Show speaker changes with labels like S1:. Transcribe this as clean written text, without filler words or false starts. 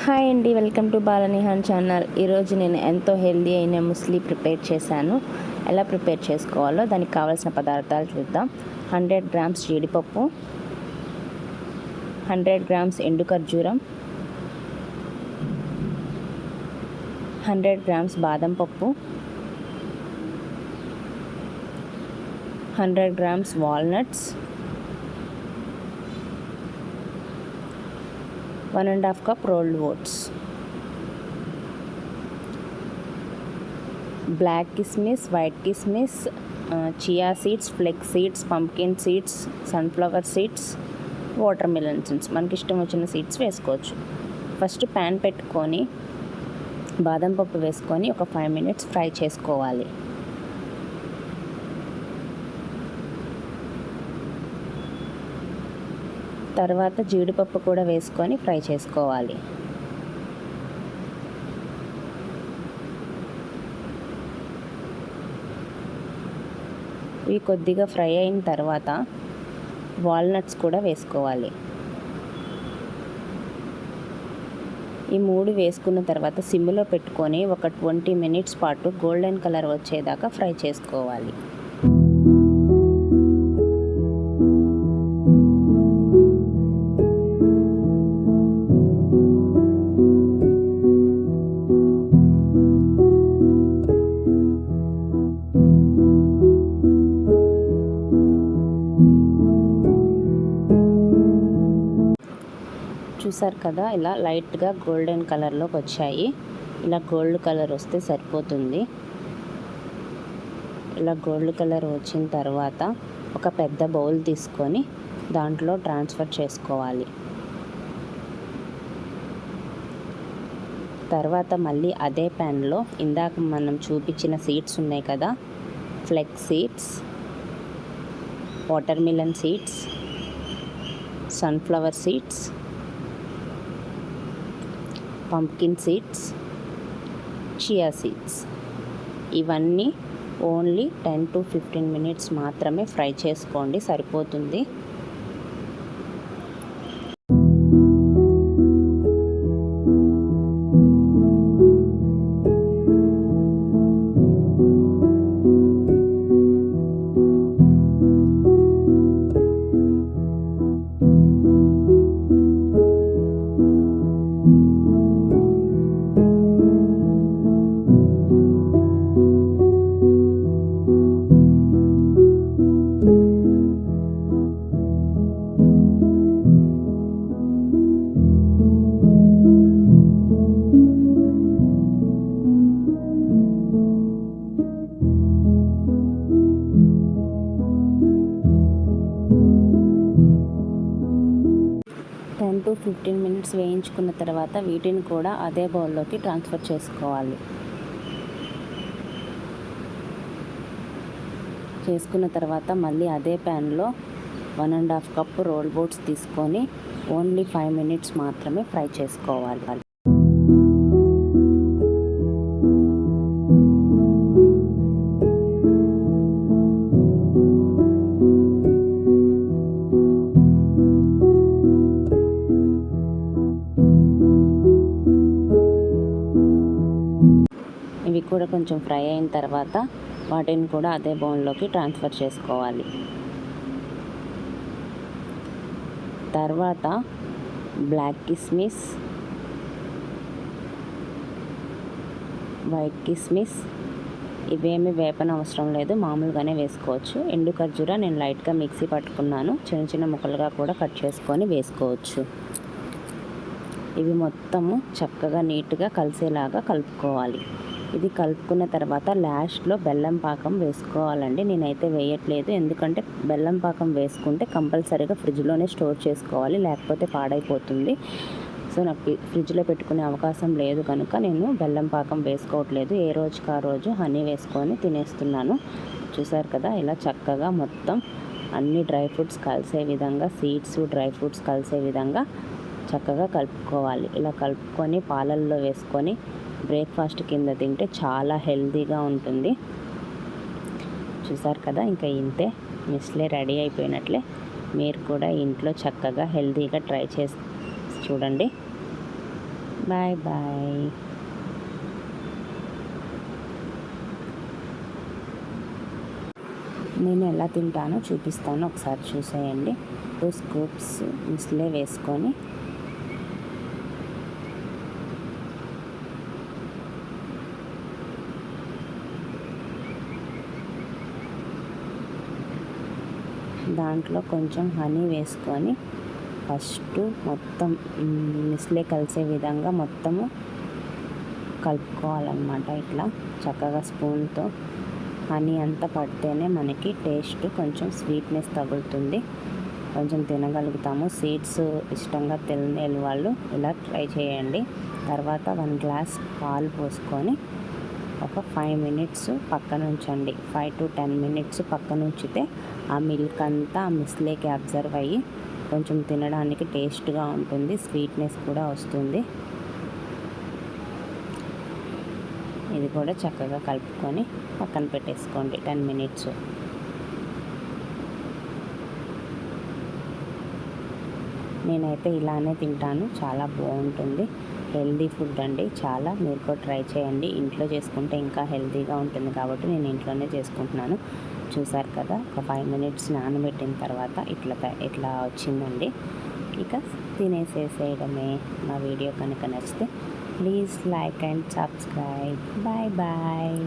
S1: Hi అండి, welcome to బాలనిహాన్ channel. ఈరోజు నేను ఎంతో హెల్దీ అయిన ముస్లీ ప్రిపేర్ చేశాను. ఎలా ప్రిపేర్ చేసుకోవాలో దానికి కావాల్సిన పదార్థాలు చూద్దాం. 100 గ్రామ్స్ జీడిపప్పు, 100 గ్రామ్స్ ఎండు ఖర్జూరం, 100 గ్రామ్స్ బాదం పప్పు, 100 grams walnuts, 1.5 cup rolled oats, black kismis, white kismis, chia seeds, flex seeds, pumpkin seeds, sunflower seeds, watermelon seeds. మనకి ఇష్టం వచ్చిన సీడ్స్ వేసుకోవచ్చు. ఫస్ట్ ప్యాన్ పెట్టుకొని బాదం పప్పు వేసుకొని ఒక 5 minutes ఫ్రై చేసుకోవాలి. తర్వాత జీడిపప్పు కూడా వేసుకొని ఫ్రై చేసుకోవాలి. ఇవి కొద్దిగా ఫ్రై అయిన తర్వాత వాల్నట్స్ కూడా వేసుకోవాలి. ఈ 3 వేసుకున్న తర్వాత సిమ్లో పెట్టుకొని ఒక 20 minutes పాటు గోల్డెన్ కలర్ వచ్చేదాకా ఫ్రై చేసుకోవాలి. చూసారు కదా, ఇలా లైట్గా గోల్డెన్ కలర్లోకి వచ్చాయి. ఇలా గోల్డ్ కలర్ వస్తే సరిపోతుంది. ఇలా గోల్డ్ కలర్ వచ్చిన తర్వాత ఒక పెద్ద బౌల్ తీసుకొని దాంట్లో ట్రాన్స్ఫర్ చేసుకోవాలి. తర్వాత మళ్ళీ అదే ప్యాన్లో ఇందాక మనం చూపించిన సీడ్స్ ఉన్నాయి కదా, flex seeds, watermelon seeds, sunflower seeds, pumpkin seeds, chia seeds, ఇవన్నీ ఓన్లీ 10 to 15 minutes మాత్రమే ఫ్రై చేసుకోండి, సరిపోతుంది. to 15 minutes వేయించుకున్న తర్వాత వీటిని కూడా అదే బౌల్లోకి ట్రాన్స్ఫర్ చేసుకోవాలి. చేసుకున్న తర్వాత మళ్ళీ అదే ప్యాన్లో 1.5 cup రోల్ ఓట్స్ తీసుకొని ఓన్లీ 5 minutes మాత్రమే ఫ్రై చేసుకోవాలి. ఇవి కూడా కొంచెం ఫ్రై అయిన తర్వాత వాటిని కూడా అదే బౌల్లోకి ట్రాన్స్ఫర్ చేసుకోవాలి. తర్వాత బ్లాక్ కిస్మిస్, వైట్ కిస్మిస్, ఇవేమి వేపన అవసరం లేదు, మామూలుగానే వేసుకోవచ్చు. ఎండు ఖర్జూర నేను లైట్గా మిక్సీ పట్టుకున్నాను, చిన్న చిన్న ముక్కలుగా కూడా కట్ చేసుకొని వేసుకోవచ్చు. ఇవి మొత్తము చక్కగా నీట్గా కలిసేలాగా కలుపుకోవాలి. ఇది కలుపుకున్న తర్వాత లాస్ట్లో బెల్లం పాకం వేసుకోవాలండి. నేనైతే వేయట్లేదు, ఎందుకంటే బెల్లం పాకం వేసుకుంటే కంపల్సరీగా ఫ్రిడ్జ్లోనే స్టోర్ చేసుకోవాలి, లేకపోతే పాడైపోతుంది. సో నాకు ఫ్రిడ్జ్లో పెట్టుకునే అవకాశం లేదు కనుక నేను బెల్లం పాకం వేసుకోవట్లేదు. ఏ రోజుకి ఆ రోజు హనీ వేసుకొని తినేస్తున్నాను. చూసారు కదా, ఇలా చక్కగా మొత్తం అన్ని డ్రై ఫ్రూట్స్ కలిసే విధంగా, సీడ్స్ డ్రై ఫ్రూట్స్ కలిసే విధంగా చక్కగా కలుపుకోవాలి. ఇలా కలుపుకొని పాలల్లో వేసుకొని బ్రేక్ఫాస్ట్ కింద తింటే చాలా హెల్తీగా ఉంటుంది. చూసారు కదా, ఇంకా ఇంతే, మిస్లీ రెడీ అయిపోయినట్లే. మీరు కూడా ఇంట్లో చక్కగా హెల్తీగా ట్రై చేసి చూడండి. Bye bye. నేను ఎలా తింటానో చూపిస్తాను, ఒకసారి చూసేయండి. 2 స్కూప్స్ మిస్లే వేసుకొని దాంట్లో కొంచెం హనీ వేసుకొని ఫస్ట్ మొత్తం మిస్లే కలిసే విధంగా మొత్తము కలుపుకోవాలన్నమాట. ఇట్లా చక్కగా స్పూన్తో హనీ అంతా పడితేనే మనకి టేస్ట్ కొంచెం స్వీట్నెస్ తగులుతుంది, కొంచెం తినగలుగుతాము. సీడ్స్ ఇష్టంగా తినే వాళ్ళు ఇలా ట్రై చేయండి. తర్వాత 1 గ్లాస్ పాలు పోసుకొని ఒక 5 మినిట్స్ పక్కన ఉంచండి. 5 to 10 మినిట్స్ పక్కన ఉంచితే ఆ మిల్క్ అంతా ఆ మిస్లేకి అబ్జర్వ్ అయ్యి కొంచెం తినడానికి టేస్ట్గా ఉంటుంది, స్వీట్నెస్ కూడా వస్తుంది. ఇది కూడా చక్కగా కలుపుకొని పక్కన పెట్టేసుకోండి 10 మినిట్స్. నేనైతే ఇలానే తింటాను, చాలా బాగుంటుంది. హెల్దీ ఫుడ్ అండి చాలా. మీరు కూడా ట్రై చేయండి. ఇంట్లో చేసుకుంటే ఇంకా హెల్తీగా ఉంటుంది కాబట్టి నేను ఇంట్లోనే చేసుకుంటున్నాను. చూసారు కదా, ఒక 5 మినిట్స్ నానబెట్టిన తర్వాత ఇట్లా వచ్చిందండి. ఇక తినేసేసేయడమే. మా వీడియో కనుక నచ్చితే please like and subscribe. Bye bye.